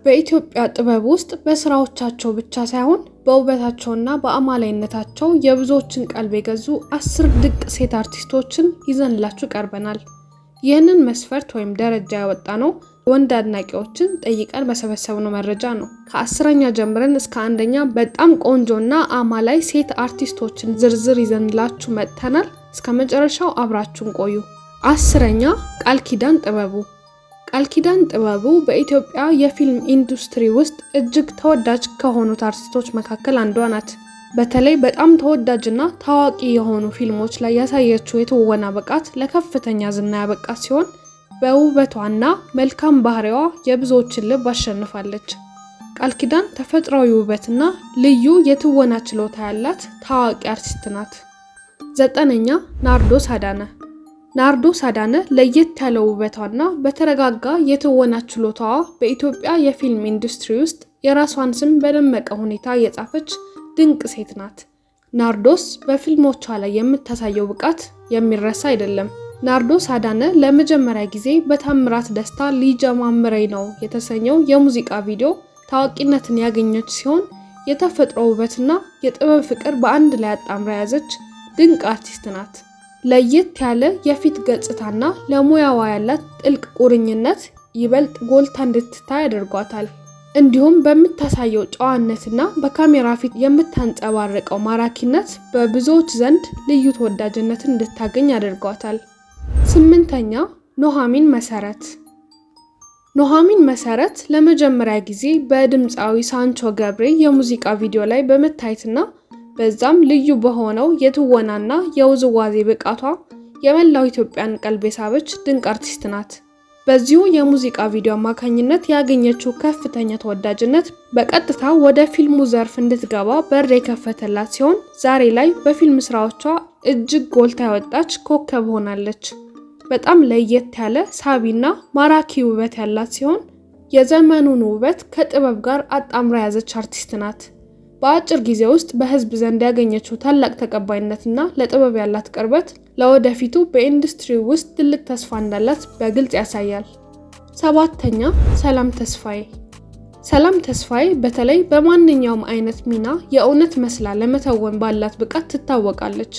በኢትዮጵያ ጥበብ ውስጥ በስራዎቻቸው ብቻ ሳይሆን በውበታቸውና በአማላይነታቸው የብዙዎችን ቀልብ የገዙ 10 ድንቅ ሴት አርቲስቶችን ይዘንላችሁ ቀርበናል። ይህንን መስፈርት ወይም ደረጃ ያወጣነው ወንድ አድናቂዎችን ጠይቀን በሰበሰብነው መረጃ ነው። ከ10ኛ ጀምረን እስከ አንደኛ በጣም ቆንጆና አማላይ ሴት አርቲስቶችን ዝርዝር ይዘንላችሁ መጥተናል። እስከ መጨረሻው አብራችሁን ቆዩ። 10ኛ ቃልኪዳን ጥበቡ። ቃልኪዳን ጥበቡ በኢትዮጵያ የፊልም ኢንዱስትሪ ውስጥ እጅግ ተወዳጅ ከሆኑት አርቲስቶች መካከል አንዷ ናት። በተለይ በጣም ተወዳጅና ታዋቂ የሆኑ ፊልሞች ላይ ያሳየችው የትወና ብቃት ለከፍተኛ ዝና ያበቃት ሲሆን በውበቷና መልካም ባህሪዋ የብዙዎችን ልብ አሸንፋለች። ቃልኪዳን ተፈጥሯዊ ውበትና ልዩ የትወና ችሎታ ያላት ታዋቂ አርቲስት ናት። 9ኛ ናርዶስ አዳነ። ናርዶስ አዳነ ለየት ያለ ውበቷና በተረጋጋ የትወና ችሎታዋ በኢትዮጵያ የፊልም ኢንዱስትሪ ውስጥ የራሷን ስም በደመቀ ሁኔታ የጻፈች ድንቅ ሴት ናት። ናርዶስ በፊልሞቿ ላይ የምታሳየው ብቃት የሚረሳ አይደለም። ናርዶስ አዳነ ለመጀመሪያ ጊዜ በታምራት ደስታ ሊጀማምረኝ ነው የተሰኘው የሙዚቃ ቪዲዮ ታዋቂነትን ያገኘች ሲሆን የተፈጥሮ ውበትና የጥበብ ፍቅር በአንድ ላይ አጣምራ ያዘች ድንቅ አርቲስት ናት። ለየት ያለ የፊት ገጽታና ለሙያዋ ያላት ጥልቅ ቁርኝነት ይበልጥ ጎልታ እንድትታይ ያደርጓታል። እንዲሁም በምታሳየው ጨዋነትና በካሜራ ፊት የምታንጸባርቀው ማራኪነት በብዙዎች ዘንድ ልዩ ተወዳጅነትን እንድታገኝ ያደርጓታል። 8ኛ ኑሃሚን መሰረት። ኑሃሚን መሰረት ለመጀመሪያ ጊዜ በድምፃዊ ሳንቾ ገብሬ የሙዚቃ ቪዲዮ ላይ በመታየትና በዛም ልዩ በሆነው የትወናና የውዝዋዜ ብቃቷ የመላው ኢትዮጵያን ቀልብ የሳበች ድንቅ አርቲስት ናት። በዚሁ የሙዚቃ ቪዲዮ አማካኝነት ያገኘችው ከፍተኛ ተወዳጅነት በቀጥታ ወደ ፊልሙ ዘርፍ እንድትገባ በር የከፈተላት ሲሆን ዛሬ ላይ በፊልም ስራዎቿ እጅግ ጎልታ ያወጣች ኮከብ ሆናለች። በጣም ለየት ያለ ሳቢና ማራኪ ውበት ያላት ሲሆን የዘመኑን ውበት ከጥበብ ጋር አጣምራ ያዘች አርቲስት ናት። በአጭር ጊዜ ውስጥ በህዝብ ዘንድ ያገኘችው ታላቅ ተቀባይነትና ለጥበብ ያላት ቅርበት ለወደፊቱ በኢንዱስትሪ ውስጥ ትልቅ ተስፋ እንዳላት በግልጽ ያሳያል። 7ኛ ሰላም ተስፋዬ። ሰላም ተስፋዬ በተለይ በማንኛውም አይነት ሚና የእውነት መስላ ለመተወን ባላት ብቃት ትታወቃለች።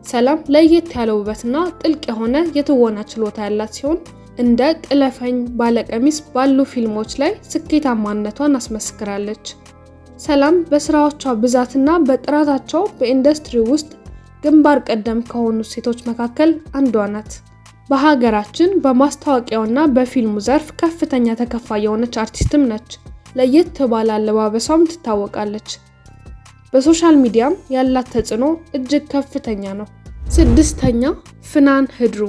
ሰላም ለየት ያለ ውበትና ጥልቅ የሆነ የትወና ችሎታ ያላት ሲሆን እንደ ጥለፈኝ፣ ባለቀሚስ ባሉ ፊልሞች ላይ ስኬታማነቷን አስመስክራለች። ሰላም በስራዎቿ ብዛትና በጥራታቸው በኢንዱስትሪ ውስጥ ግንባር ቀደም ከሆኑ ሴቶች መካከል አንዷ ናት። በሀገራችን በማስታወቂያውና በፊልሙ ዘርፍ ከፍተኛ ተከፋይ የሆነች አርቲስትም ነች። ለየት ባለ አለባበሷም ትታወቃለች። በሶሻል ሚዲያም ያላት ተጽዕኖ እጅግ ከፍተኛ ነው። 6ኛ ፍናን ህድሩ።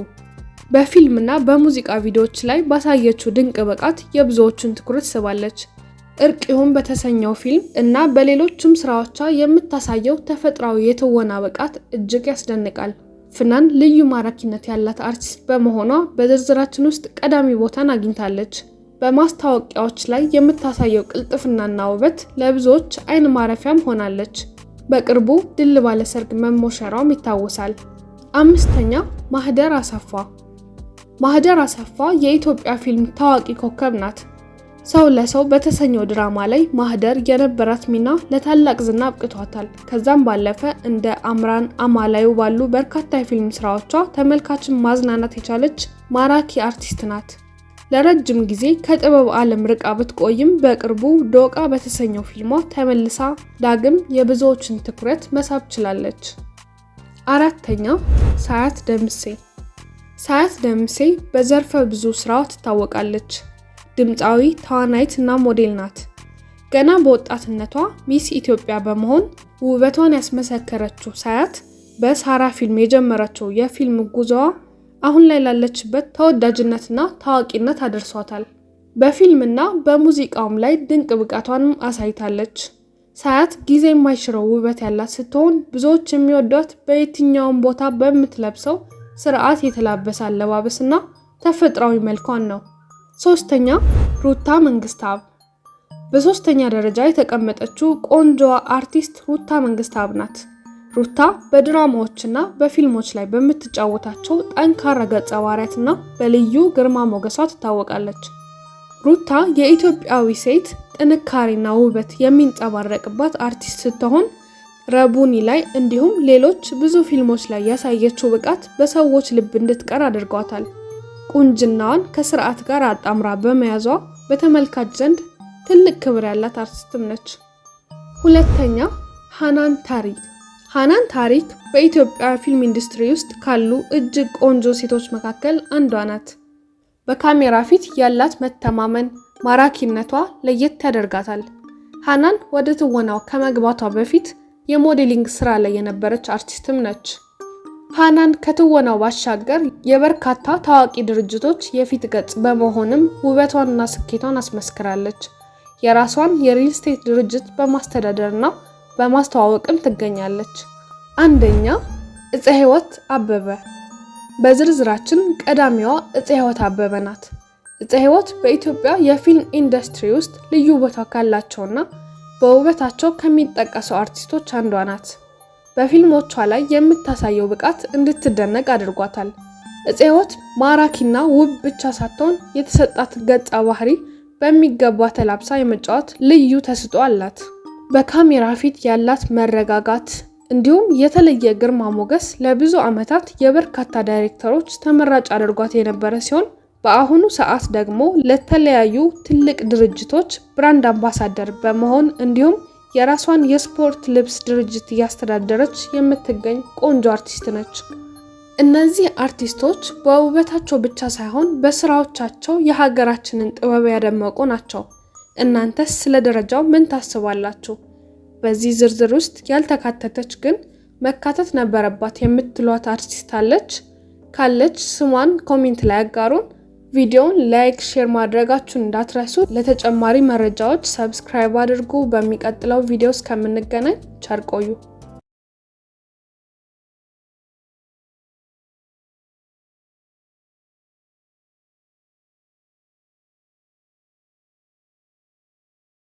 በፊልምና በሙዚቃ ቪዲዮዎች ላይ ባሳየችው ድንቅ ብቃት የብዙዎችን ትኩረት ስባለች። እርቅ ይሁን በተሰኘው ፊልም እና በሌሎችም ስራዎቿ የምታሳየው ተፈጥሯዊ የትወና ብቃት እጅግ ያስደንቃል። ፍናን ልዩ ማራኪነት ያላት አርቲስት በመሆኗ በዝርዝራችን ውስጥ ቀዳሚ ቦታን አግኝታለች። በማስታወቂያዎች ላይ የምታሳየው ቅልጥፍናና ውበት ለብዙዎች አይን ማረፊያም ሆናለች። በቅርቡ ድል ባለ ሰርግ መሞሸሯም ይታወሳል። 5ኛ ማህደር አሰፋ። ማህደር አሰፋ የኢትዮጵያ ፊልም ታዋቂ ኮከብ ናት። ሰው ለሰው በተሰኘው ድራማ ላይ ማህደር የነበራት ሚና ለታላቅ ዝና አብቅቷታል። ከዛም ባለፈ እንደ አምራን፣ አማላዩ ባሉ በርካታ የፊልም ስራዎቿ ተመልካችን ማዝናናት የቻለች ማራኪ አርቲስት ናት። ለረጅም ጊዜ ከጥበብ ዓለም ርቃ ብትቆይም በቅርቡ ዶቃ በተሰኘው ፊልሟ ተመልሳ ዳግም የብዙዎችን ትኩረት መሳብ ችላለች። 4ኛ ሳያት ደምሴ። ሳያት ደምሴ በዘርፈ ብዙ ስራዋ ትታወቃለች። ድምፃዊ፣ ተዋናይት እና ሞዴል ናት። ገና በወጣትነቷ ሚስ ኢትዮጵያ በመሆን ውበቷን ያስመሰከረችው ሳያት በሳራ ፊልም የጀመረችው የፊልም ጉዞዋ አሁን ላይ ላለችበት ተወዳጅነትና ታዋቂነት አድርሷታል። በፊልምና በሙዚቃውም ላይ ድንቅ ብቃቷንም አሳይታለች። ሳያት ጊዜ የማይሽረው ውበት ያላት ስትሆን ብዙዎች የሚወዷት በየትኛውም ቦታ በምትለብሰው ስርዓት የተላበሰ አለባበስና ተፈጥሯዊ መልኳን ነው። 3ኛ ሩታ መንግስታብ። በ3ኛ ደረጃ የተቀመጠችው ቆንጆዋ አርቲስት ሩታ መንግስታብ ናት። ሩታ በድራማዎችና በፊልሞች ላይ በምትጫወታቸው ጠንካራ ገጸ ባህሪያትና በልዩ ግርማ ሞገሷ ትታወቃለች። ሩታ የኢትዮጵያዊ ሴት ጥንካሬና ውበት የሚንጸባረቅባት አርቲስት ስትሆን ረቡኒ ላይ እንዲሁም ሌሎች ብዙ ፊልሞች ላይ ያሳየችው ብቃት በሰዎች ልብ እንድትቀር አድርጓታል። ቁንጅናዋን ከስርዓት ጋር አጣምራ በመያዟ በተመልካች ዘንድ ትልቅ ክብር ያላት አርቲስትም ነች። ሁለተኛ ሃናን ታሪክ። ሃናን ታሪክ በኢትዮጵያ ፊልም ኢንዱስትሪ ውስጥ ካሉ እጅግ ቆንጆ ሴቶች መካከል አንዷ ናት። በካሜራ ፊት ያላት መተማመን፣ ማራኪነቷ ለየት ያደርጋታል። ሃናን ወደ ትወናው ከመግባቷ በፊት የሞዴሊንግ ስራ ላይ የነበረች አርቲስትም ነች። ሃናን ከትወናው ባሻገር የበርካታ ታዋቂ ድርጅቶች የፊት ገጽ በመሆንም ውበቷንና ስኬቷን አስመስክራለች። የራሷን የሪል ስቴት ድርጅት በማስተዳደርና በማስተዋወቅም ትገኛለች። አንደኛ እፀ ህይወት አበበ። በዝርዝራችን ቀዳሚዋ እፀ ህይወት አበበ ናት። እፀ ህይወት በኢትዮጵያ የፊልም ኢንዱስትሪ ውስጥ ልዩ ቦታ ካላቸውና በውበታቸው ከሚጠቀሱ አርቲስቶች አንዷ ናት። በፊልሞቿ ላይ የምታሳየው ብቃት እንድትደነቅ አድርጓታል። እፀ ህይወት ማራኪና ውብ ብቻ ሳትሆን የተሰጣት ገጸ ባህሪ በሚገባ ተላብሳ የመጫወት ልዩ ተሰጥኦ አላት። በካሜራ ፊት ያላት መረጋጋት እንዲሁም የተለየ ግርማ ሞገስ ለብዙ ዓመታት የበርካታ ዳይሬክተሮች ተመራጭ አድርጓት የነበረ ሲሆን በአሁኑ ሰዓት ደግሞ ለተለያዩ ትልቅ ድርጅቶች ብራንድ አምባሳደር በመሆን እንዲሁም የራሷን የስፖርት ልብስ ድርጅት እያስተዳደረች የምትገኝ ቆንጆ አርቲስት ነች። እነዚህ አርቲስቶች በውበታቸው ብቻ ሳይሆን በስራዎቻቸው የሀገራችንን ጥበብ ያደመቁ ናቸው። እናንተስ ስለ ደረጃው ምን ታስባላችሁ? በዚህ ዝርዝር ውስጥ ያልተካተተች ግን መካተት ነበረባት የምትሏት አርቲስት አለች? ካለች ስሟን ኮሜንት ላይ አጋሩን። ቪዲዮውን ላይክ፣ ሼር ማድረጋችሁን እንዳትረሱ። ለተጨማሪ መረጃዎች ሰብስክራይብ አድርጉ። በሚቀጥለው ቪዲዮ እስከምንገናኝ ቸር ቆዩ።